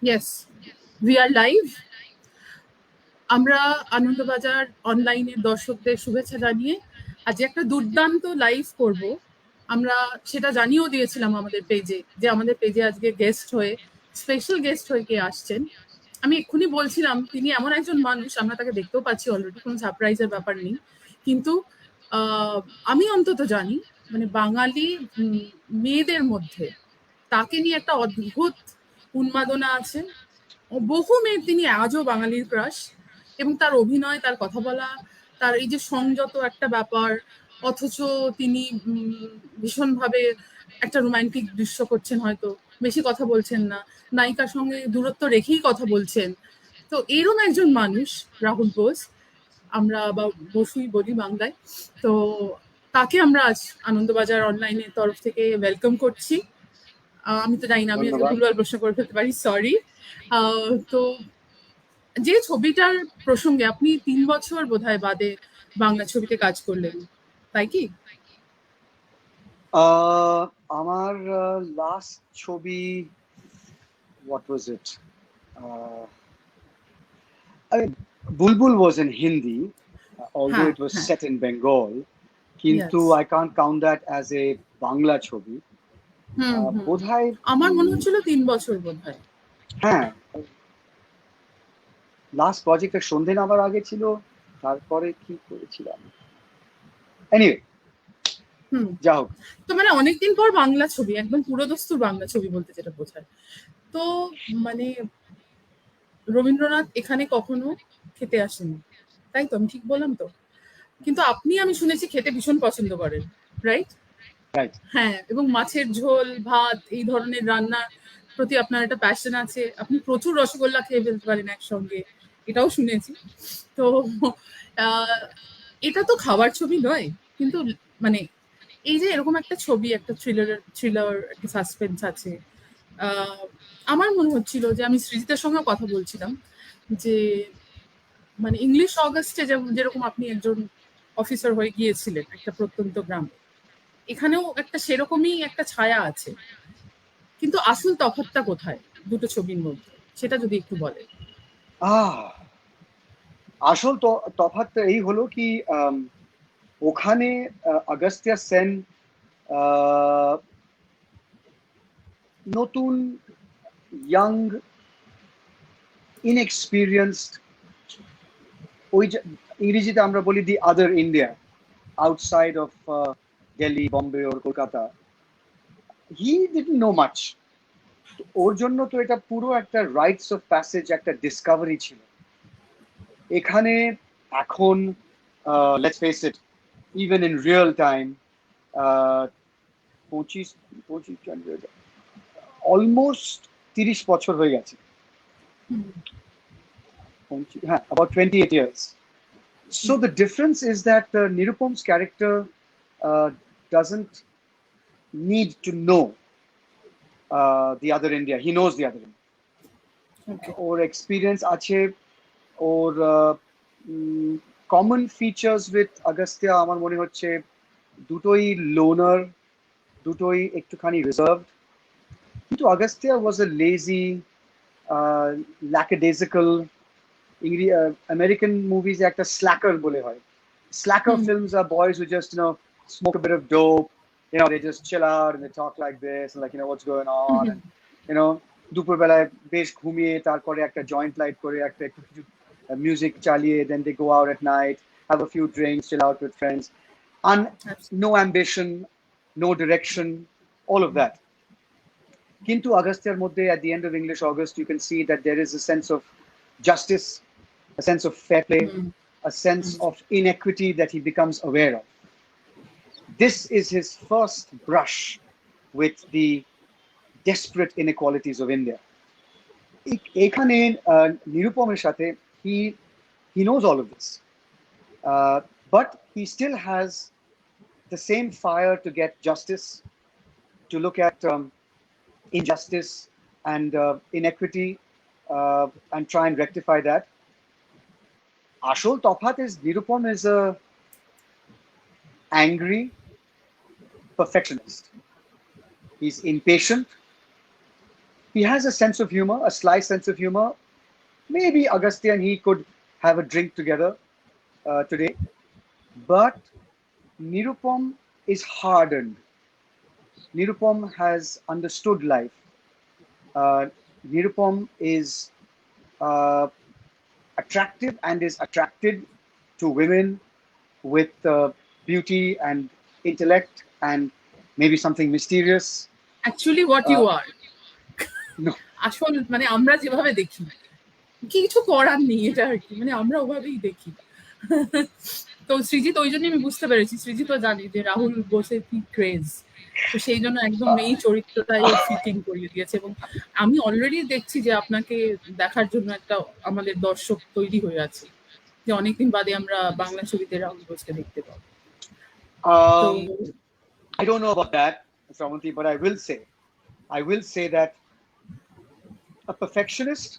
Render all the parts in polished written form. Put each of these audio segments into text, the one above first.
Yes, we are live. আমরা আনন্দবাজার অনলাইনের দর্শকদের শুভেচ্ছা জানিয়ে আজ একটা দুর্দান্ত লাইভ করব। আমরা সেটা জানিয়েও দিয়েছিলাম আমাদের পেজে, যে আমাদের পেজে আজকে গেস্ট হয়ে, স্পেশাল গেস্ট হয়ে কে আসছেন। আমি এক্ষুনি বলছিলাম তিনি এমন একজন মানুষ, আমরা তাকে দেখতেও পাচ্ছি অলরেডি, কোনো সারপ্রাইজের ব্যাপার নেই। কিন্তু আহ, আমি অন্তত জানি, মানে বাঙালি মেয়েদের মধ্যে তাকে নিয়ে একটা অদ্ভুত উন্মাদনা আছে। বহু মেয়ে, তিনি আজও বাঙালির ক্রাশ। এবং তার অভিনয়, তার কথা বলা, তার এই যে সংযত একটা ব্যাপার, অথচ তিনি ভীষণভাবে একটা রোমান্টিক দৃশ্য করছেন, হয়তো বেশি কথা বলছেন না, নায়িকার সঙ্গে দূরত্ব রেখেই কথা বলছেন। তো এরম একজন মানুষ রাহুল বোস, আমরা বা বসুই বলি বাংলায়। তো তাকে আমরা আজ আনন্দবাজার অনলাইনের তরফ থেকে ওয়েলকাম করছি। আমি তো জানি না, আমি আজকে ধন্যবাদ। ভুলভাল প্রশ্ন করে ফেলতে পারি, সরি। তো যে ছবিটার প্রসঙ্গে আপনি 3 বছর বোধহয় বাদে বাংলা ছবিতে কাজ করলেন, তাই কি? আমার লাস্ট ছবি, what was it? Uh, I mean, Bulbul was in Hindi, although হ্যাঁ, it was হ্যাঁ, set in Bengal. কিন্তু yes. I can't count that as a Bangla ছবি। হুম, হুম। বোধহয় আমার মনে হচ্ছিল 3 বছর বোধহয়। হ্যাঁ, লাস্ট প্রজেক্টটা সন্ধে নামার আগে ছিল। তারপরে কি করেছিলাম, এনিওয়ে, হুম। যা হোক। তো মানে অনেকদিন পর বাংলা ছবি, একদম পুরোদস্তুর বাংলা ছবি বলতে যেটা বোঝায়। তো মানে রবীন্দ্রনাথ এখানে কখনো খেতে আসেনি, তাই তো? আমি ঠিক বললাম তো? কিন্তু আপনি, আমি শুনেছি, খেতে ভীষণ পছন্দ করেন, রাইট? রাইট। হ্যাঁ, এবং মাছের ঝোল, ভাত, এই ধরনের রান্নার প্রতি আপনার একটা প্যাশন আছে। আপনি প্রচুর রসগোল্লা খেয়ে ফেলতে পারেন একসঙ্গে, এটাও শুনেছি। তো আহ, এটা তো খাবার ছবি নয়, কিন্তু মানে এই যে এরকম একটা ছবি, একটা থ্রিলার, একটা সাসপেন্স আছে। আহ, আমার মনে হচ্ছিল যে, আমি সৃজিতের সঙ্গে কথা বলছিলাম, যে মানে ইংলিশ অগাস্টে যেরকম আপনি একজন অফিসার হয়ে গিয়েছিলেন একটা প্রত্যন্ত গ্রামে, এখানেও একটা সেরকমই একটা ছায়া আছে। কিন্তু আসল তফাৎটা কোথায় দুটো ছবির মধ্যে, সেটা যদি একটু বলেন। আহ আসল তফাৎটা এই হলো কি, ওখানে আগস্তিয়া সেন আহ, নতুন, ইয়াং, ইনএক্সপিরিয়েন্সড, ওই যে ইংরেজিতে আমরা বলি the other India, outside of Delhi, Bombay or Kolkata, he didn't know much. ওর জন্য তো এটা পুরো একটা রাইটস অফ প্যাসেজ, একটা ডিসকভারি ছিল এখানে। এখন let's face it, even in real time, 25 almost 30 বছর হয়ে গেছে। হ্যাঁ, about 28 years. So the difference is that Nirupam's character doesn't need to know the other India. He knows the other India. Okay. ওর experience আছে, ওর common features with Agastya আমার মনে হচ্ছে দুটোই লোনার, দুটোই একটুখানি রিজার্ভড। কিন্তু Agastya was a lazy, lackadaisical, American movies একটা slacker বলে হয়। Slacker hmm, films are boys who just, smoke a bit of dope, they just chill out and they talk like this and like, what's going hmm, on, hmm, and দুপুরবেলায় বেশ ঘুমিয়ে তারপরে একটা joint light করে একটা একটু কিছু music চালিয়ে, then they go out at night, have a few drinks, chill out with friends, and no ambition, no direction, all of that. Kintu Agastyaর মধ্যে, at the end of English August, you can see that there is a sense of justice, a sense of fair play, hmm, a sense of inequity that he becomes aware of. This is his first brush with the desperate inequalities of India. এখানে নিরুপমের সাথে, he he knows all of this, but he still has the same fire to get justice, to look at injustice and inequity, and try and rectify that. Ashol Tofat is Nirupam is a angry perfectionist. He's impatient. He has a sense of humor, a sly sense of humor. Maybe Agastya and he could have a drink together today. But Nirupam is hardened. Nirupam has understood life. Uh, Nirupam is uh, attractive and is attracted to women with beauty and intellect and maybe something mysterious. Actually what you are, No, আসল মানে আমরা যেভাবে দেখি কিছু করার নেই, এটা আর কি, মানে আমরা ওভাবেই দেখি। তো সৃজিত ওই জন্যই আমি বুঝতে পেরেছি, সৃজিত জানি যে রাহুল বোসের কি ক্রেজ, তো সেই জন্য একদম এই চরিত্রটাই ফিটিং করিয়ে দিয়েছে। এবং আমি অলরেডি দেখছি যে আপনাকে দেখার জন্য একটা আমাদের দর্শক তৈরি হয়ে আছে, যে অনেকদিন বাদে আমরা বাংলা ছবিতে রাহুল বোসকে দেখতে পাবো। তো I don't know about that, Shravanti, but I will say that a perfectionist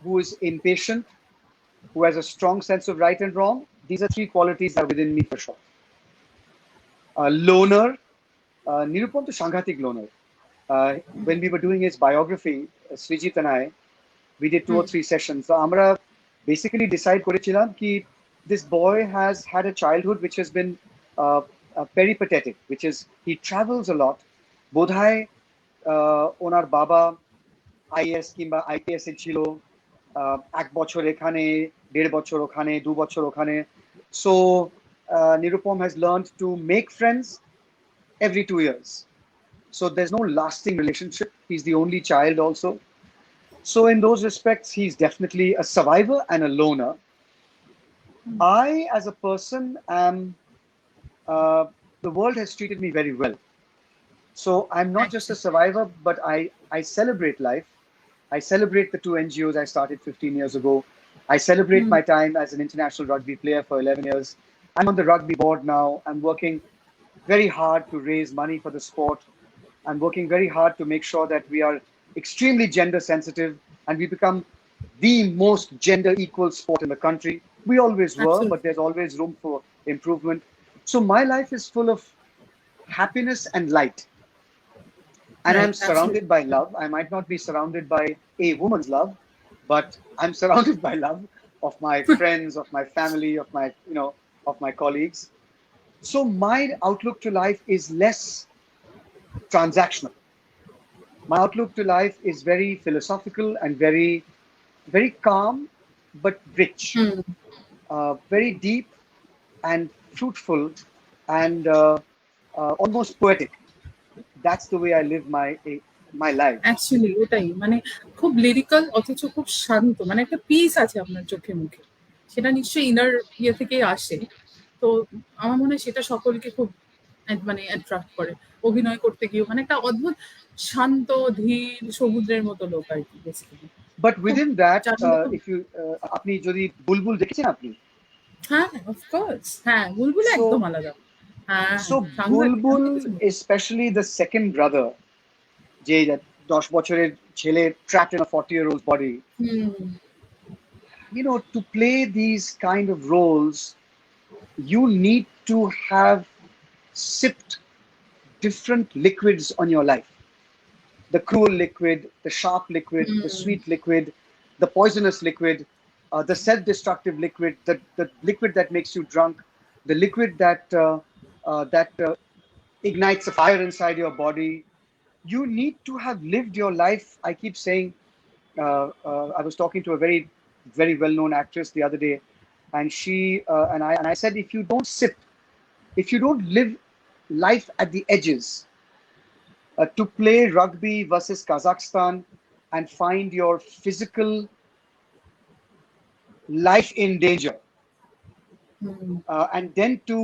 who is impatient, who has a strong sense of right and wrong, these are three qualities that are within me for sure. A loner, Nirupam to Shanghatik loner. When we were doing his biography, Srijit and I, we did 2 or 3 sessions. So Amra basically decide করেছিলাম ki this boy has had a childhood which has been peripatetic, which is he travels a lot. বোধহয় ওনার বাবা is কিংবা IPS এ ছিল, 1 বছর এখানে, 1.5 বছর ওখানে, 2 বছর ওখানে। So Nirupam has learned to make friends every 2 years. So there's no lasting relationship. He's the only child also. So in those respects, he's definitely a survivor and a loner. I, as a person, am, the world has treated me very well. So I'm not just a survivor, but I celebrate life. I celebrate the 2 NGOs I started 15 years ago. I celebrate my time as an international rugby player for 11 years. I'm on the rugby board now. I'm working very hard to raise money for the sport. I'm working very hard to make sure that we are extremely gender sensitive and we become the most gender equal sport in the country. We always were, Absolutely. but there's always room for improvement. So my life is full of happiness and light. And Right, I'm surrounded by love. I might not be surrounded by a woman's love, but I'm surrounded by love of my friends, of my family, of my, of my colleagues. So my outlook to life is less transactional. My outlook to life is very philosophical and very, very calm, but rich, very deep and fruitful and almost poetic. That's the way I live my life. Actually ওটাই, মানে খুব lyrical অথচ খুব শান্ত, মানে একটা piece আছে আপনার চোখে মুখে, সেটা নিশ্চয়ই ইনার ইয়ে থেকেই আসে। তো আমার মনে হয় সেটা সকলকে খুব মানে অ্যাট্রাক্ট করে। অভিনয় করতে গিয়েও মানে একটা অদ্ভুত শান্ত ধীর সমুদ্রের মতো লোক আর কি বেসিক্যালি। But within that, চারদিকে if you আপনি যদি বুলবুল দেখেছেন আপনি? হ্যাঁ, অফকোর্স হ্যাঁ, বুলবুল So একদম আলাদা। হ্যাঁ, so সাংঘাতিক, আমি বুলবুল, দেখেছি। especially the second brother, যে 10 বছরের ছেলে trapped in a 40-year-old's body. To play these kind of roles, you need to have sipped different liquids on your life. The cruel liquid, the sharp liquid, the sweet liquid, the poisonous liquid, the self-destructive liquid, the liquid that makes you drunk, the liquid that ignites a fire inside your body. You need to have lived your life. I keep saying, I was talking to a very, very well-known actress the other day, and she and I said, if you don't sip, if you don't live life at the edges, to play rugby versus Kazakhstan and find your physical life in danger, and then to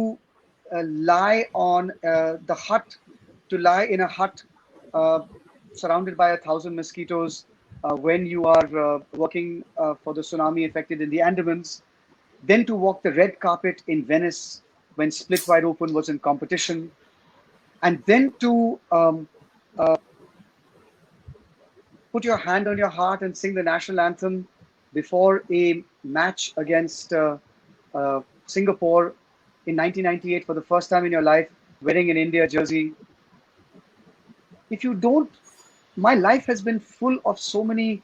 lie on the hut, to lie in a hut surrounded by 1,000 mosquitoes when you are working for the tsunami affected in the Andamans, then to walk the red carpet in Venice when Split Wide Open was in competition, and then to put your hand on your heart and sing the national anthem before a match against Singapore in 1998 for the first time in your life, wearing an India jersey. If you don't my life has been full of so many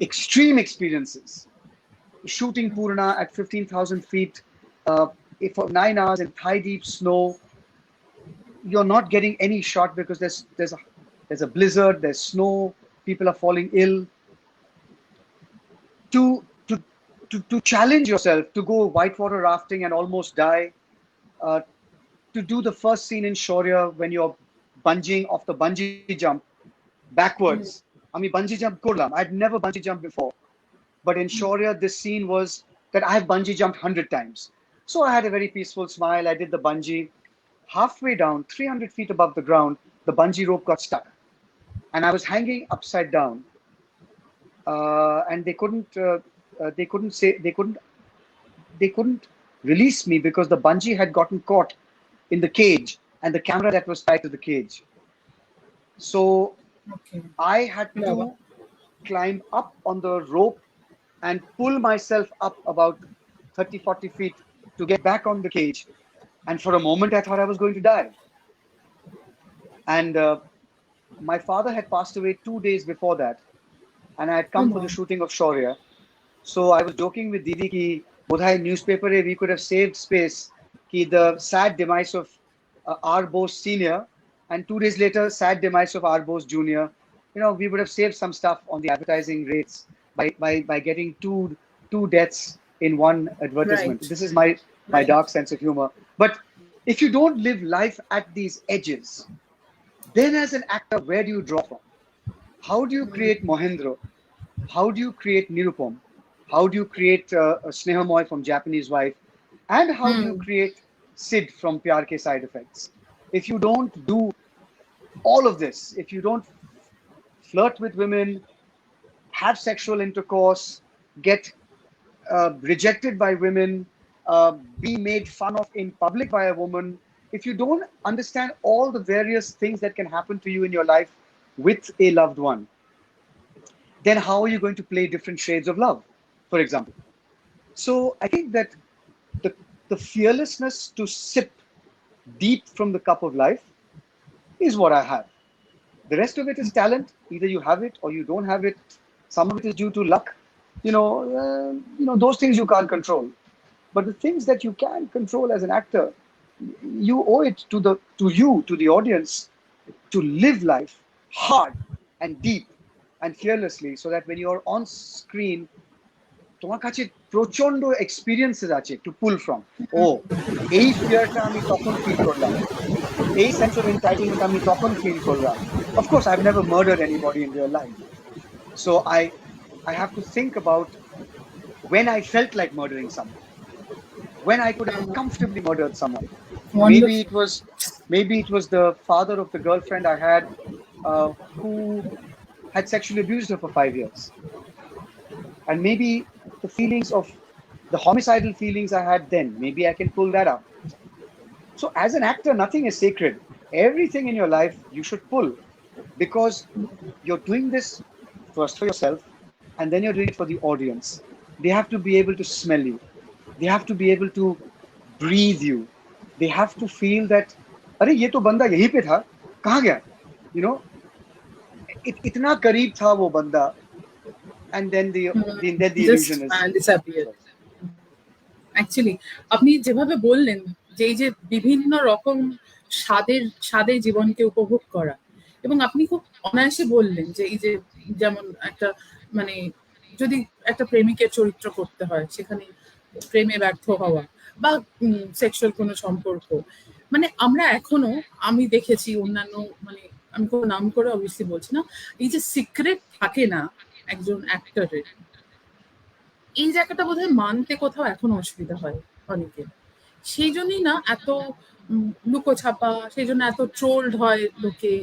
extreme experiences. Shooting Purna at 15,000 feet for 9 hours in thigh deep snow. You're not getting any shot because there's a blizzard, there's snow, people are falling ill. To challenge yourself, to go whitewater rafting and almost die, to do the first scene in Shaurya when you're bungeeing off the bungee jump backwards. I mean, bungee jump korlam. I'd never bungee jumped before. But in Shaurya, this scene was that I have bungee jumped 100 times. So I had a very peaceful smile. I did the bungee. Halfway down, 300 feet above the ground, the bungee rope got stuck. And I was hanging upside down. And they couldn't release me because the bungee had gotten caught in the cage and the camera that was tied to the cage. So I had to climb up on the rope and pull myself up about 30, 40 feet to get back on the cage. And for a moment, I thought I was going to die. And my father had passed away 2 days before that. And I had come for the shooting of Shaurya. So I was joking with Didi ki bodhai newspaper we could have saved space ki the sad demise of R. Bose Senior and 2 days later sad demise of R. Bose Junior. You know, we would have saved some stuff on the advertising rates by getting two deaths in one advertisement. Right. This is my dark sense of humor. But if you don't live life at these edges, then as an actor, where do you draw from? How do you create Mohendro? How do you create Nirupam? How do you create Sneha Moy from Japanese Wife? And how do you create Sid from Pyar Ke Side Effects? If you don't do all of this, if you don't flirt with women, have sexual intercourse, get rejected by women, be made fun of in public by a woman, if you don't understand all the various things that can happen to you in your life with a loved one, then how are you going to play different shades of love, for example? So I think that the fearlessness to sip deep from the cup of life is what I have. The rest of it is talent. Either you have it or you don't have it. Some of it is due to luck. You know, those things you can't control. But the things that you can control as an actor, you owe it to the audience, to live life hard and deep and fearlessly, so that when you're on screen, তোমার কাছে প্রচন্ড experiences আছে two pool from এই ফিয়ারটা আমি তখন feel করলাম, এই sense of entitlement আমি তখন ফিল করলাম. Of course, I've never murdered anybody in real life. So I have to think about when I felt like murdering someone, when I could have comfortably murdered someone. Maybe it was the father of the girlfriend I had who had sexually abused her for 5 years. And maybe the feelings of the homicidal feelings I had then, maybe I can pull that up. So as an actor, nothing is sacred. Everything in your life you should pull, because you're doing this first for yourself and then you're doing it for the audience. They have to be able to smell you. They have to be able to breathe you. They have to feel that, अरे ये तो बंदा यहीं पे था, कहाँ गया? You know, इतना करीब था वो बंदा, and then the illusion is disappeared. Actually, আপনি যেভাবে বললেন যে বিভিন্ন রকম স্বাদের জীবনকে উপভোগ করা, এবং আপনি খুব অনায়াসে বললেন যে এই যে যেমন একটা মানে যদি একটা প্রেমিকের চরিত্র করতে হয়, সেখানে প্রেমে ব্যর্থ হওয়া বা সেক্সুয়াল কোনো সম্পর্ক, মানে আমরা এখনো, আমি দেখেছি অন্যান্য, মানে আমি কোনো নাম করে অবভিয়াসলি বলছি না, এই যে সিক্রেট থাকে না একজন অ্যাক্টরের, এই জায়গাটা বোধহয় মানতে কোথাও এখনো অসুবিধা হয় অনেকের। সেই জন্যই না এত লুকোছাপা, সেই জন্য এত ট্রোলড হয় লোকে।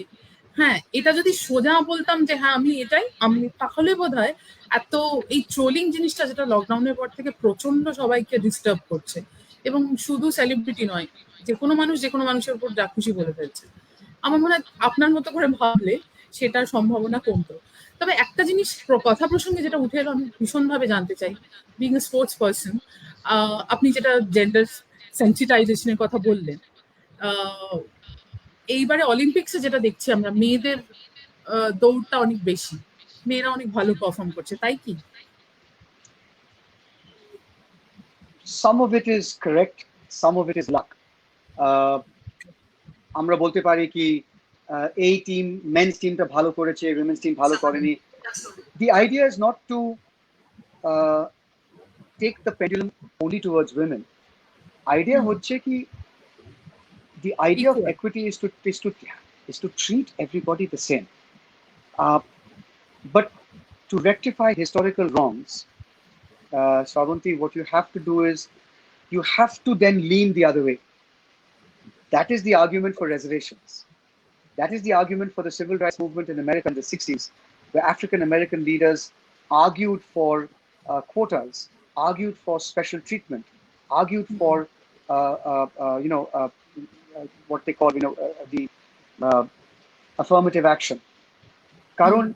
হ্যাঁ, এটা যদি সোজা বলতাম যে হ্যাঁ আমি এটাই, আমি তাহলে বোধহয় এত এই ট্রোলিং জিনিসটা, যেটা লকডাউনের পর থেকে প্রচন্ড সবাইকে ডিস্টার্ব করছে, এবং শুধু সেলিব্রিটি নয়, যে কোনো মানুষ যে কোনো মানুষের উপর যা খুশি বলে ফেলছে, আমার মনে হয় আপনার মতো করে ভাবলে সেটার সম্ভাবনা কমতো। তবে একটা জিনিস কথা প্রসঙ্গে যেটা উঠে এলো, আমি ভীষণভাবে জানতে চাই, বিং এ স্পোর্টস পার্সন, আপনি যেটা জেন্ডার সেন্সিটাইজেশনের কথা বললেন, এইবারে অলিম্পিক্সে যেটা দেখছি আমরা, মেয়েদের দৌড়টা অনেক বেশি, মেয়েরা অনেক ভালো পারফর্ম করছে, তাই কি? Some of it is correct, some of it is luck. আমরা বলতে পারি কি এই টিম, মেন্স টিমটা ভালো করেছে, উইমেন্স টিম ভালো করেনি. The idea is not to take the pendulum only towards women. Idea হচ্ছে কি, the idea of Equal. equity is to treat everybody the same. But to rectify historical wrongs, Sravanti, what you have to do is you have to then lean the other way. That is the argument for reservations. That is the argument for the civil rights movement in America in the 60s, where African American leaders argued for quotas, argued for special treatment, argued for what they call the affirmative action. Karon,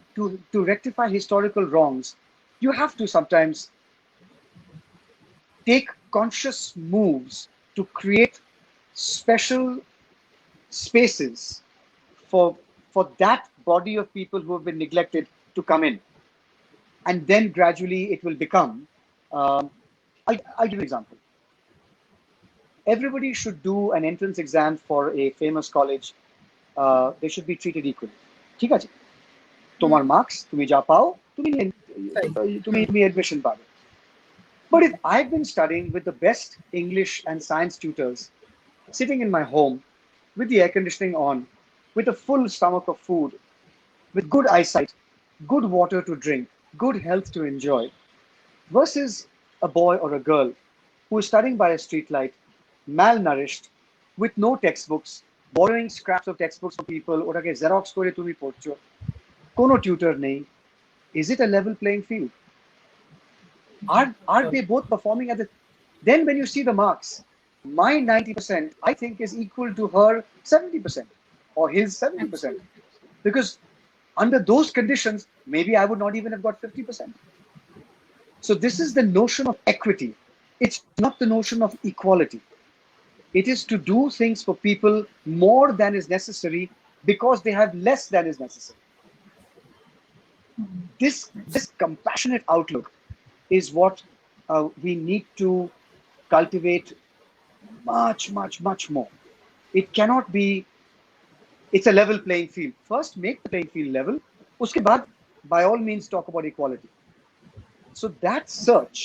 to rectify historical wrongs, you have to sometimes take conscious moves to create special spaces for that body of people who have been neglected to come in. And then gradually it will become, I'll give you an example. Everybody should do an entrance exam for a famous college. They should be treated equally. ঠিক আছে, তোমার marks তুমি যা পাও তুমি admission পাবে. But if I've been studying with the best English and science tutors, sitting in my home with the air conditioning on, with a full stomach of food, with good eyesight, good water to drink, good health to enjoy, versus a boy or a girl who is studying by a streetlight, malnourished, with no textbooks, borrowing scraps of textbooks from people, ওটাকে xerox করে তুমি পড়ছো, কোনো tutor নেই. Is it a level playing field? Are they both performing at the... Then when you see the marks, my 90% I think is equal to her 70% or his 70%, because under those conditions maybe I would not even have got 50%. So this is the notion of equity. It's not the notion of equality. It is to do things for people more than is necessary because they have less than is necessary. This compassionate outlook is what we need to cultivate much more. It cannot be, it's a level playing field. First make the playing field level, uske baad by all means talk about equality. So that search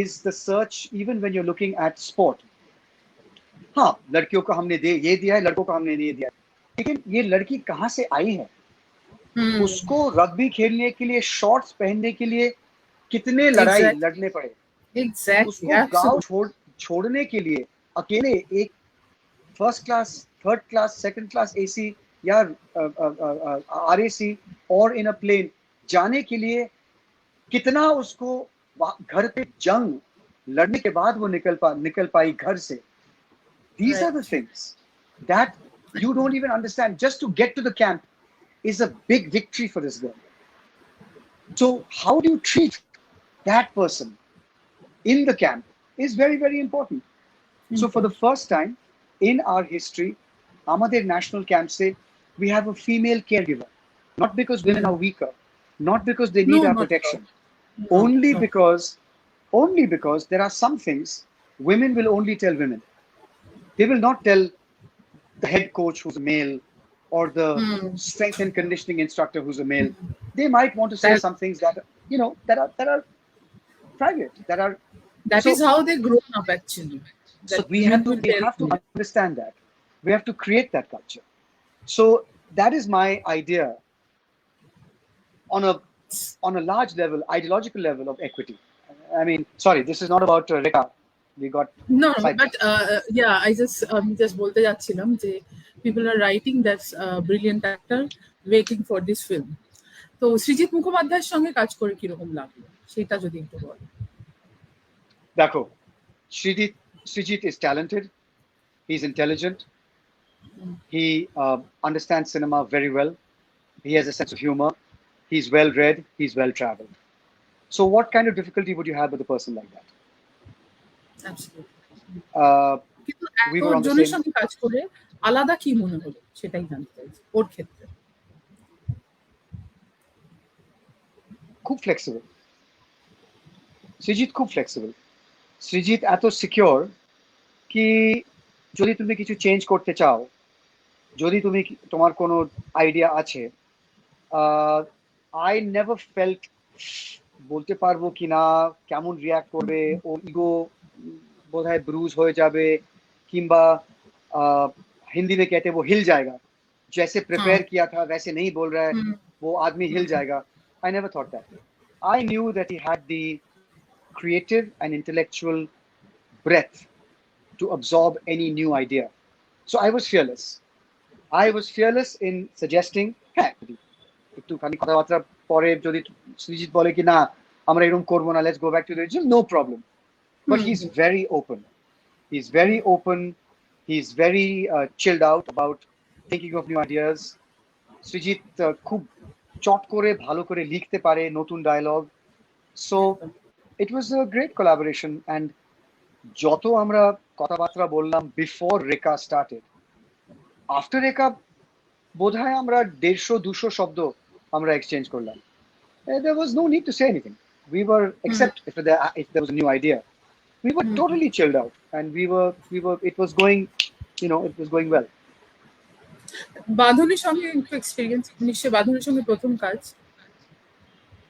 is the search even when you're looking at sport. हाँ, लड़कियों को हमने ये दिया है, लड़कों को हमने ये दिया है, लेकिन ये लड़की कहाँ से आई है? उसको रग्बी खेलने के लिए शॉर्ट्स पहनने के लिए कितने लड़ाई लड़ने पड़े. उसको गांव छोड़ने के लिए अकेले एक first class, third class, second class AC या आरएसी और इन अ प्लेन जाने के लिए कितना उसको घर पे जंग लड़ने के बाद वो निकल पाई घर से. These are the things that you don't even understand. Just to get to the camp is a big victory for this girl. So how do you treat that person in the camp is very, very important. So for the first time in our history, Amader National Camp say we have a female caregiver. Not because women are weaker, not because they need our protection. Only because there are some things women will only tell women. They will not tell the head coach who's a male or the strength and conditioning instructor who's a male. They might want to say some things that that are private, that is how they grow up actually. So we have to understand that. We have to create that culture. So that is my idea on a large level, ideological level of equity. I mean, sorry, this is not about Rekha. We got but yeah, I just bolte jacchilam je people are writing that's a brilliant actor waiting for this film. তো সৃজিত মুখোপাধ্যায়ের সঙ্গে কাজ করে কি রকম লাগলো সেটা যদি একটু বল. দেখো, Srijit is talented, he's intelligent, he understands cinema very well, he has a sense of humor, he's well read, he's well traveled. So what kind of difficulty would you have with a person like that? কিন্তু একজনের সঙ্গে কাজ করে আলাদা কি মনে হলো সেটাই জানতে চাইছি ওর ক্ষেত্রে. খুব ফ্লেক্সিবল, সৃজিত খুব ফ্লেক্সিবল, সৃজিত এত সিকিওর কি যদি তুমি কিছু চেঞ্জ করতে চাও, যদি তুমি তোমার কোনো আইডিয়া আছে, আই নেভার ফেল্ট বলতে পারবো কি না কেমন রিয়াক্ট করবে, ও ইগো বোধহয় ব্রুজ হয়ে যাবে, কিংবা हिंदी में कहते हैं वो हिल जाएगा, जैसे प्रिपेयर हाँ, किया था वैसे नहीं बोल रहा है, वो आदमी हिल जाएगा. I never thought that. I knew that he had the creative and intellectual breadth to absorb any new idea. So I was fearless. I was fearless in suggesting, হ্যাঁ একটুখানি কথাবার্তা পরে যদি সৃজিত বলে কি না আমরা এরকম করবো না, let's go back to the original, no problem. But he's very open. He's very open. He's very chilled out about thinking of new ideas. Srijit খুব চট করে ভালো করে লিখতে পারে নতুন dialogue. So it was a great collaboration. And যত আমরা কথাবার্তা বললাম before Rekha started, after Rekha বোধহয় আমরা 150-200 শব্দ আমরা এক্সচেঞ্জ করলাম. There was no need to say anything. We were, except if there was a new idea, we were totally chilled out, and we were. It was going, it was going well. বাঁধনের সঙ্গে একটু experience, নিশ্চয়ই বাঁধনের সঙ্গে প্রথম কাজ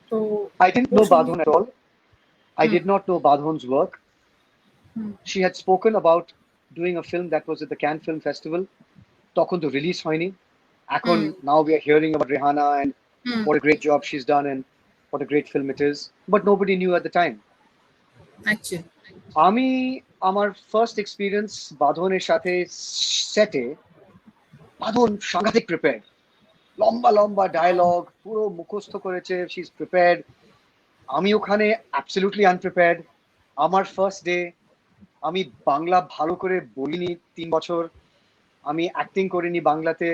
তো। I didn't know Badhon at all. I did not know Badhon's work. She had spoken about doing a film that was at the Cannes Film Festival. তখন তো release হয়নি. এখন now we are hearing about Rihanna and what a great job she's done and what a great film it is. But nobody knew at the time. Actually, আমি আমার first experience বাঁধনের সাথে সেটে, বাঁধন সাংঘাতিক প্রিপেয়ার্ড, লম্বা লম্বা ডায়লগ পুরো মুখস্থ করেছে, শি ইজ প্রিপেয়ার্ড. আমি ওখানে অ্যাবসলিউটলি আনপ্রিপেয়ার্ড. আমার ফার্স্ট ডে, আমি বাংলা ভালো করে বলিনি 3 বছর, আমি অ্যাক্টিং করিনি বাংলাতে,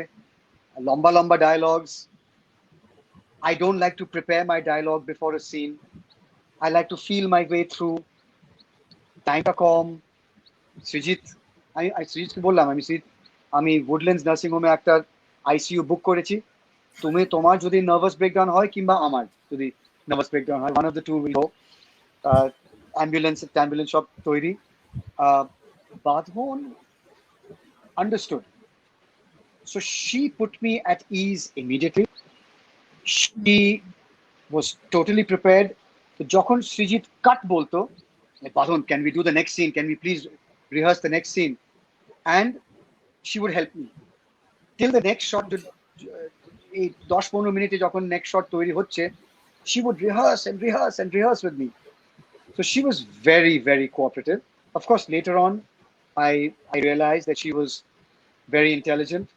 লম্বা লম্বা dialogues. I don't like to prepare my dialogue before a scene. I like to feel my way through. টাইমটা কম. সৃজিত, আমি সৃজিতকে বললাম, আমি উডল্যান্ডস নার্সিং হোমে একটা আইসিইউ বুক করেছি, তোমার যদি নার্ভাস ব্রেকডাউন হয় কিংবা আমার যদি নার্ভাস ব্রেকডাউন হয়, one of the two will go. Ambulance সব তৈরি. বাঁধন understood. So she put me at ease immediately. She was totally prepared. So যখন সৃজিত কাট বলতো, Badhon, can we do the next scene? Can we please rehearse the next scene? And she would help me till the next shot. 10-15 minute যখন next shot তৈরি হচ্ছে, she would rehearse with me. So she was very, very cooperative. Of course, later on, I realized that she was very intelligent,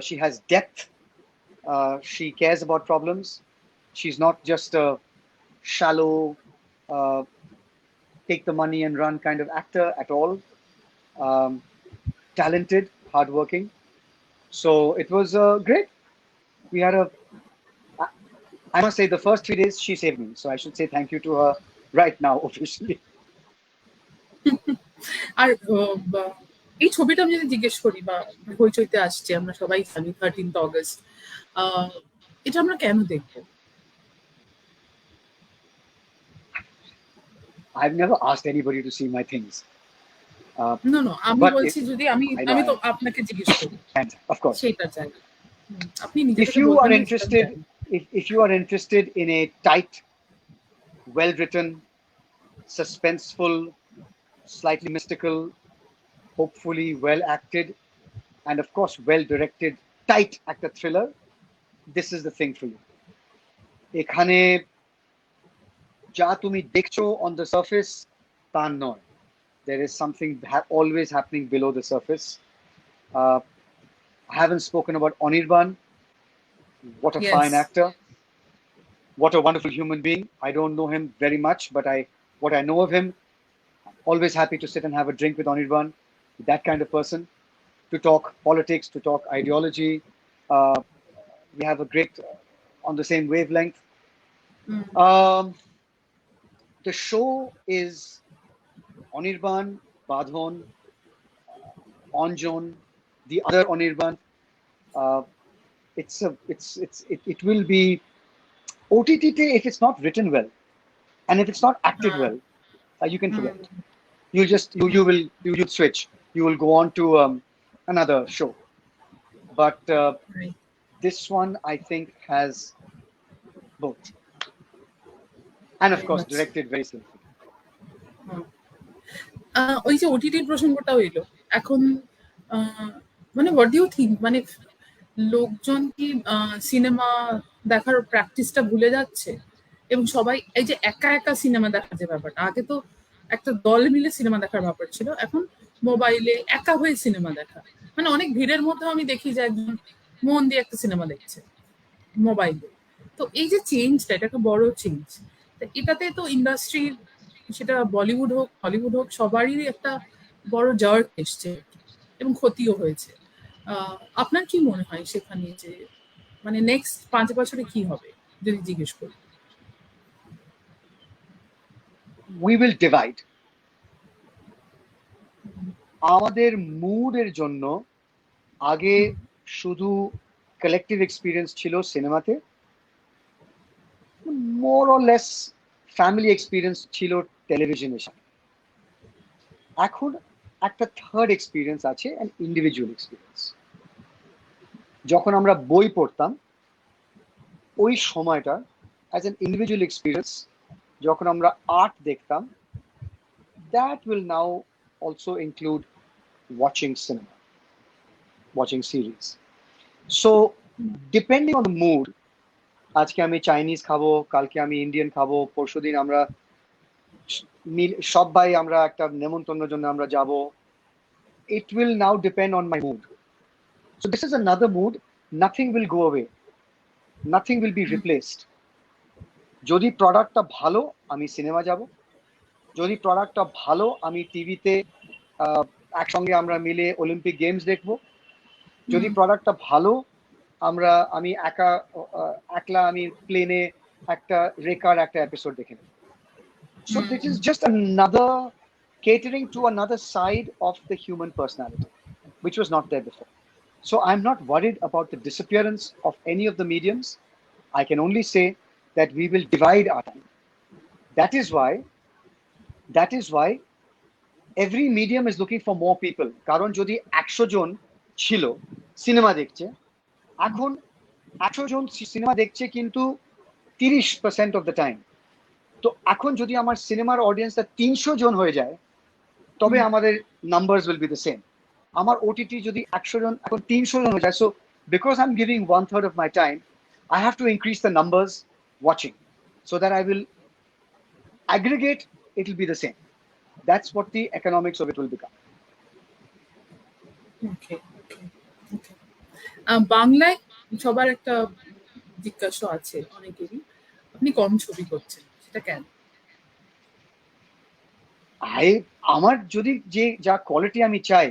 she has depth. She cares about problems. She's not just a shallow, take the money and run kind of actor at all. Talented, hardworking. So it was great. We had I must say, the first 3 days she saved me. So I should say thank you to her right now officially. আর এই ছবিটা আমি যদি জিজ্ঞেস করি, বা হইচইতে আসছে, আমরা সবাই জানি 13th অগস্ট, এটা আমরা কেন দেখবো? I've never asked anybody to see my things. No, আমি বলছি যদি আমি তো আপনাকে জিজ্ঞেস করি, of course, সেটা চাই আপনি নিজে if you are interested, if you are interested in a tight, well written, suspenseful, slightly mystical, hopefully well acted, and of course well directed, tight actor thriller, this is the thing for you. এখানে যা তুমি দেখছো on the surface তা নয়. There is something always happening below the surface. I haven't spoken about Anirban. What a fine actor. What a wonderful human being. I don't know him very much, but what I know of him, I'm always happy to sit and have a drink with Anirban, that kind of person, to talk politics, to talk ideology. We have a great, on the same wavelength. The show is Anirban, Badhon, Onjon, the other Anirban. It will be OTT, if it's not written well and if it's not acted well, you can forget. You'll switch. You will go on to another show. But Right. this one, I think, has both, and of Very course, much. directed very simply. ওই যে ওটিটির প্রসঙ্গটাও এলো এখন, আহ, মানে what do you think, মানে লোকজন কি cinema দেখার প্র্যাকটিসটা ভুলে যাচ্ছে এবং সবাই এই যে একা একা সিনেমা দেখার যে ব্যাপারটা, আগে তো একটা দল মিলে সিনেমা দেখার ব্যাপার ছিল, এখন মোবাইলে একা হয়ে সিনেমা দেখা, মানে অনেক ভিড়ের মধ্যেও আমি দেখি যে একজন মন দিয়ে একটা সিনেমা দেখছে মোবাইলে। তো এই যে চেঞ্জটা, এটা একটা বড় চেঞ্জ। এটাতে তো ইন্ডাস্ট্রির, সেটা বলিউড হোক হলিউড হোক, সবারই একটা বড় জার্ক এসছে এবং ক্ষতিও হয়েছে। আপনার কি মনে হয় সেখানে যে মানে নেক্সট 5 বছরে কি হবে যদি জিজ্ঞেস করি? We will divide. আমাদের মুডের জন্য আগে শুধু কালেকটিভ এক্সপিরিয়েন্স ছিল সিনেমাতে, more or less family experience ছিল টেলিভিশনের সাথে। এখন একটা থার্ড এক্সপিরিয়েন্স আছে, অ্যান ইন্ডিভিজুয়াল এক্সপিরিয়েন্স। যখন আমরা বই পড়তাম ওই সময়টা অ্যাজ অ্যান ইন্ডিভিজুয়াল এক্সপিরিয়েন্স, যখন আমরা আর্ট দেখতাম, that will now also include watching cinema, watching series. So depending on the mood, আজকে আমি চাইনিজ খাবো, কালকে আমি ইন্ডিয়ান খাবো, পরশুদিন আমরা সবাই আমরা একটা নেমন্তন্নের জন্য আমরা যাব। It will now depend on my mood. So this is another mood. Nothing will go away. Nothing will be replaced. যদি প্রোডাক্টটা ভালো আমি সিনেমা যাব, যদি প্রোডাক্টটা ভালো আমি টিভিতে একসঙ্গে আমরা মিলে অলিম্পিক গেমস দেখব, যদি প্রোডাক্টটা ভালো আমি একলা আমি প্লেনে একটা রেকার একটা এপিসোড দেখে নেব। So this is just another catering to another side of the human personality, which was not there before. So I'm not worried about the disappearance of any of the mediums. I can only say that we will divide our time. That is why every medium is looking for more people. কারণ যদি 100 জন ছিল cinema দেখছে, এখন 100 জন cinema দেখছে কিন্তু 30% of the time। তো এখন যদি আমার সিনেমার অডিয়েন্সটা 300 জন হয়ে যায়, তবে আমাদের numbers will be the same. আমার ওটিটি যদি 100 জন এখন 300 জন হয়ে যায়, so because I am giving 1/3 of my time, I have to increase the numbers watching so that I will aggregate, it will be the same. That's what the economics of it will become. Okay. বাংলায় সবার একটা জিজ্ঞাসা আছে অনেকেরই, আপনি কম ছবি করছেন, সেটা কেন? আমার যদি যা কোয়ালিটি আমি চাই,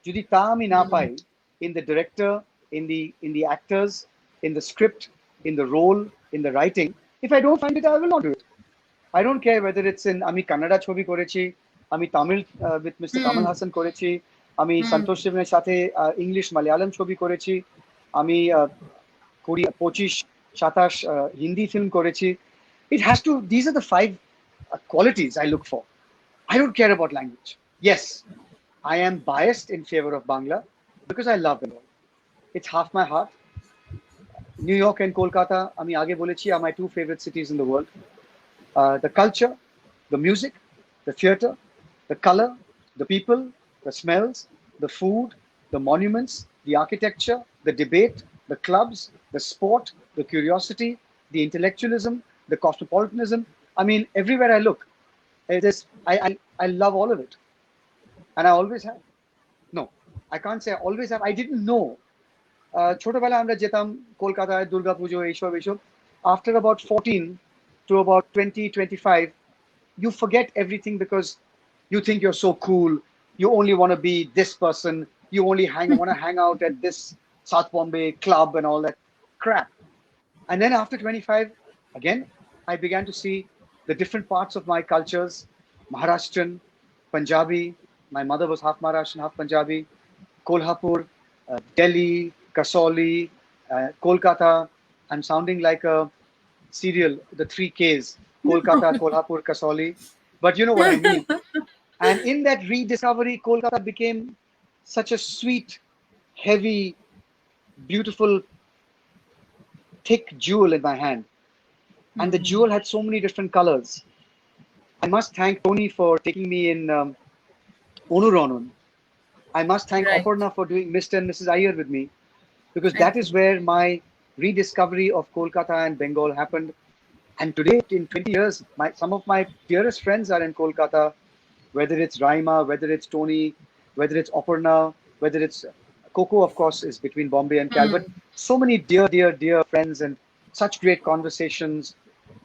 যদি তা আমি না পাই, in the director, in the actors, in the script, in the role, in the writing, if I don't find it, I will not do it. I don't care whether it's in আমি Canada ছবি করেছি, আমি Tamil with Mr. Kamal Hassan করেছি, আমি সন্তোষ শিবনের সাথে English Malayalam ছবি করেছি, আমি 25-27 হিন্দি ফিল্ম করেছি। It has to, these are the 5 qualities I look for. I don't care about language. Yes, I am biased in favor of Bangla because I love Bengal. It's half my heart. New York and Kolkata, ami aage bolechi, are my 2 favorite cities in the world. The culture, the music, the theatre, the color, the people, the smells, the food, the monuments, the architecture, the debate, the clubs, the sport, the curiosity, the intellectualism, the cosmopolitanism. I mean, everywhere I look, it is, I love all of it. And I always have. No, I can't say I always have. I didn't know. ছোটবেলা আমরা যেতাম কলকাতায় দুর্গাপুজো এইসব। After about 14 to about 20-25, you forget everything because you think you're so cool. You only want to be this person. You only want to hang out at this South Bombay club and all that crap. And then after 25, again, I began to see the different parts of my cultures. Maharashtrian, Punjabi. My mother was half Maharashtrian, half Punjabi. Kolhapur, Delhi, Kasauli, Kolkata. I'm sounding like a serial, the three Ks, Kolkata, Kolhapur, Kasauli. But you know what I mean. And in that rediscovery, Kolkata became such a sweet, heavy, beautiful, thick jewel in my hand. And the jewel had so many different colors. I must thank Tony for taking me in Onuronun. I must thank Right. Aparna for doing Mr. and Mrs. Iyer with me, because that Exactly. is where my rediscovery of Kolkata and Bengal happened. And today, in 20 years, some of my dearest friends are in Kolkata, whether it's Raima, whether it's Tony, whether it's Aparna, whether it's Coco, of course, is between Bombay and Cal. But so many dear, dear, dear friends and such great conversations.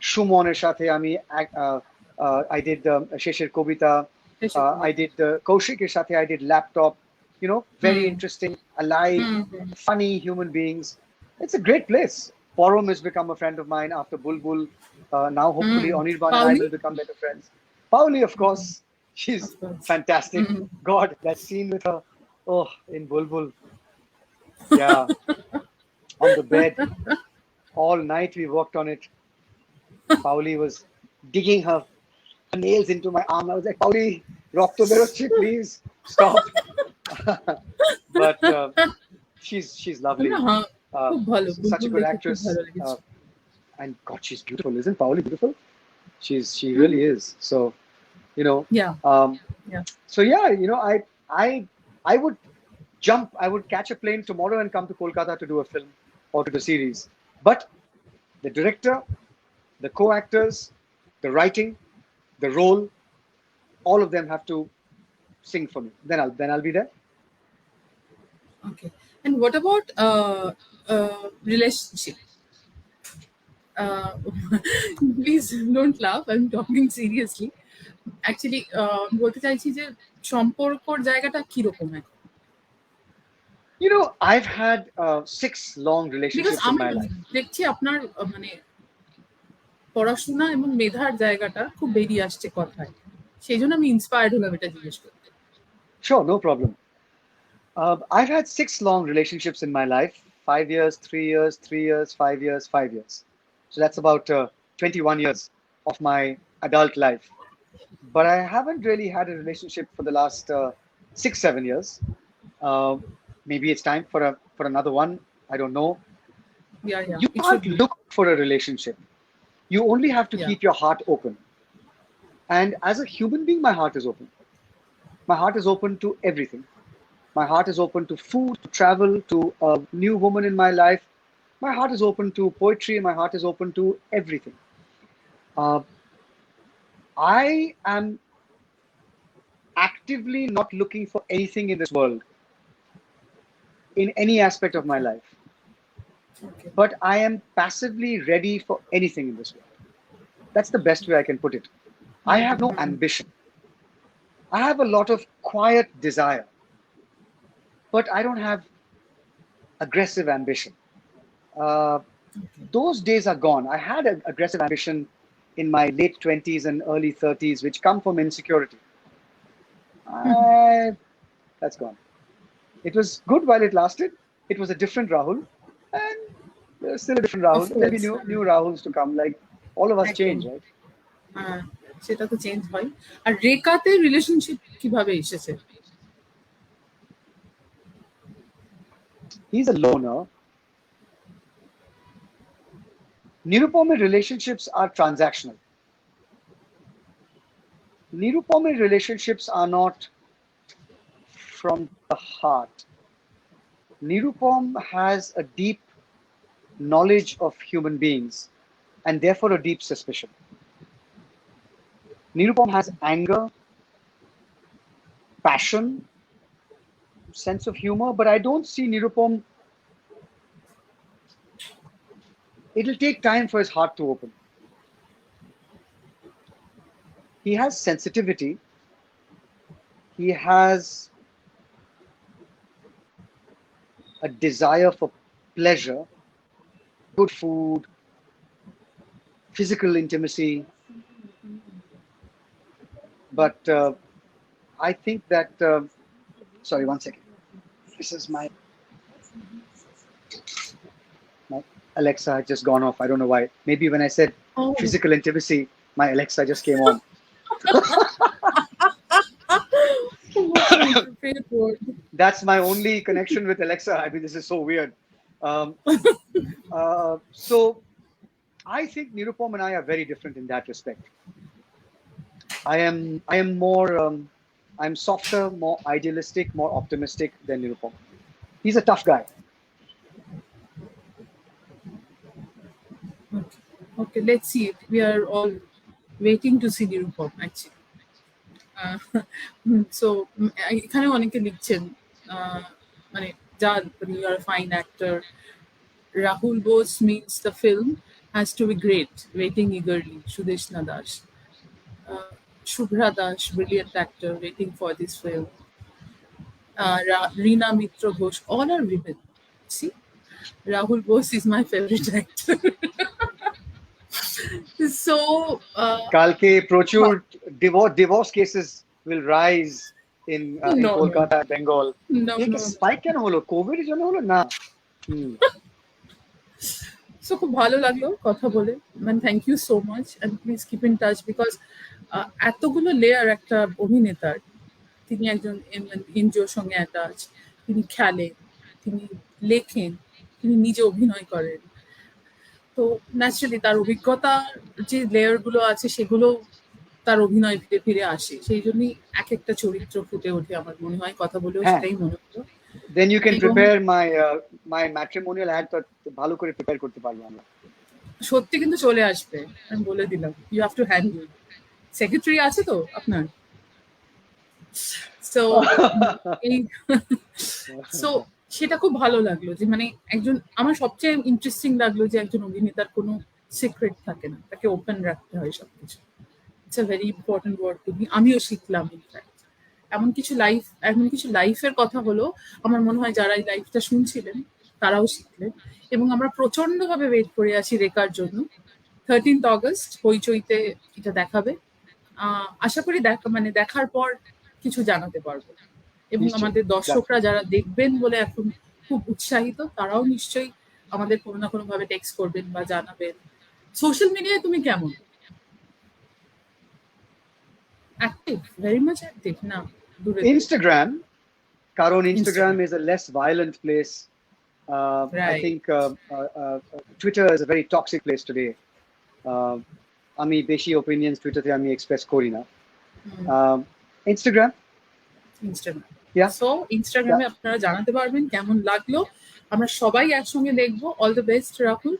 Shumoner সাথে আমি I did শেষের কবিতা. I did Kaushik's সাথে I did Laptop. You know, very interesting, alive, funny human beings. It's a great place. Porom has become a friend of mine after Bulbul. Now, hopefully, Anirban and I Pauli? will become better friends. Pauli, of course, she's Of course. fantastic. God, that scene with her, oh, in Bulbul. Yeah, on the bed. All night we worked on it. Pauli was digging her nails into my arm. I was like, Pauli, Rokto Berochi, please stop. But she's lovely. না, খুব ভালো, Such a Bulbul good দেখে খুব actress. ভালো লেগেছে। And God, she's beautiful. Isn't Pauli beautiful? She really is. So, you know, Yeah, yeah. so yeah, you know, I would I would catch a plane tomorrow and come to Kolkata to do a film or to do a series. But the director, the co-actors, the writing, the role, all of them have to sing for me. Then I'll be there. Okay. And what about relationship? Uh, please don't laugh. I'm talking seriously. Actually, বলতে চাইছি যে সম্পর্কর জায়গাটা কি রকম এখন? You know, I've had 6 long Because relationships in আমি my life. দেখছি আপনার মানে পড়াশোনা এবং মেধার জায়গাটা খুব বেরিয়ে আসছে কথায়। সেই জন্য আমি ইন্সপায়ার্ড হলাম এটা জিজ্ঞেস করতে। Sure, no problem. I've had 6 long relationships in my life. 5 years, 3 years, 3 years, 5 years, 5 years. So that's about 21 years of my adult life. But I haven't really had a relationship for the last 6, 7 years. Maybe it's time for another one. I don't know. Yeah, yeah. You It should can't be. look for a relationship. You only have to Yeah. keep your heart open. And as a human being, my heart is open. My heart is open to everything. My heart is open to food, to travel, to a new woman in my life. My heart is open to poetry. My heart is open to everything. I am actively not looking for anything in this world, in any aspect of my life. Okay. But I am passively ready for anything in this world. That's the best way I can put it. I have no ambition. I have a lot of quiet desire, but I don't have aggressive ambition. Those days are gone. I had an aggressive ambition in my late 20s and early 30s, which come from insecurity. That's gone. It was good while it lasted. It was a different Rahul, and there's still a different Rahul. Of There'll be course. new Rahuls to come. Like all of us Ekdom. change, right? হ্যাঁ, সেটা তো change হয়। আর রেখাতে relationship কিভাবে এসেছে? He's a loner. Nirupama relationships are transactional. Nirupama relationships are not from the heart. Nirupam has a deep knowledge of human beings and therefore a deep suspicion. Nirupam has anger, passion, sense of humor, but I don't see Nirupam. It'll take time for his heart to open. He has sensitivity. He has a desire for pleasure, good food, physical intimacy. But I think that, sorry, one second. This is my Alexa had just gone off. I don't know why. Maybe when I said Oh. physical intimacy, my Alexa just came on. What's my favorite word? That's my only connection with Alexa. I mean, this is so weird. So I think Nirupam and I are very different in that respect. I am more, I'm softer, more idealistic, more optimistic than Nirupam. He's a tough guy. Okay, let's see it. We are all waiting to see Nirupam actually. So এখানে অনেকে লিখছেন মানে যার you are a fine actor. Rahul Bose means the film has to be great. Waiting eagerly. Sudeshna Das. Shubhra Das, brilliant actor, waiting for this film. Reena Mitra Ghosh, all are women. See, Rahul Bose is my favorite actor. So, Kalke prochur divorce cases will rise in No, Kolkata, Bengal. no, Ek no. spike কেন হলো? COVID এর জন্য হলো না? So খুব ভালো লাগলো কথা বলে, মানে thank you so much and please keep in touch because এতগুলো লেয়ার একটা অভিনেতার। তিনি একজন এনজিওর সঙ্গে অ্যাটাচ, তিনি খেলেন, তিনি লেখেন, তিনি নিজে অভিনয় করেন। তো ন্যাচারালি তার অভিজ্ঞতার যে লেয়ারগুলো আছে সেগুলো তার অভিনয় ফিরে ফিরে আসে, সেই জন্যই এক একটা চরিত্র ফুটে ওঠে আমার মনে হয়। কথা বলেও হ্যাঁ। সেটাই মনে হলো। Then you can এবং prepare my matrimonial ad, ভালো করে প্রিপেয়ার করতে পারবো আমরা। সত্যি কিন্তু চলে আসবে, আমি বলে দিলাম। You have to handle. Secretary আছে তো আপনার? সো এই সো সেটা খুব ভালো লাগলো যে মানে একজন, আমার সবচেয়ে ইন্টারেস্টিং লাগলো যে একজন অভিনেতার কোনো সিক্রেট থাকে না, তাকে ওপেন রাখতে হয় সবকিছু। It's a very important word to me. আমিও শিখলাম ইনফ্যাক্ট। এমন কিছু লাইফের কথা হলো, আমার মনে হয় যারা এই লাইফটা শুনছিলেন তারাও শিখলেন। এবং আমরা প্রচন্ডভাবে ওয়েট করে আছি রেখার জন্য। 13th অগস্ট হইচইতে এটা দেখাবে। আশা করি দেখার পর কিছু জানাতে পারবো। এবং নিশ্চয়ই, আমাদের দর্শকরা যারা দেখবেন বলে এখন খুব উৎসাহিত, তারাও নিশ্চয়ই আমাদের কোনো না কোনো ভাবে টেক্সট করবেন বা জানাবেন। সোশ্যাল মিডিয়ায় তুমি কেমন? অ্যাক্টিভ? Very much active? না, দূরে থেকে। Instagram, কারণ Instagram Instagram. is a less violent place. I Right. think Twitter is a very toxic place today. আমি বেশি opinions টুইটারে আমি এক্সপ্রেস করি না। Instagram, Instagram. yeah, সো ইনস্টাগ্রামে আপনারা জানাতে পারবেন কেমন লাগলো। আমরা সবাই একসঙ্গে দেখবো। All the best Rahul.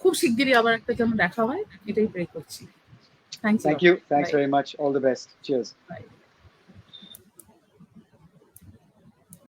খুব শিগগিরই আবার একটা যেন দেখা হয়, এটাই প্রে করছি। Thanks. thank you, thanks very much, all the best, cheers. By.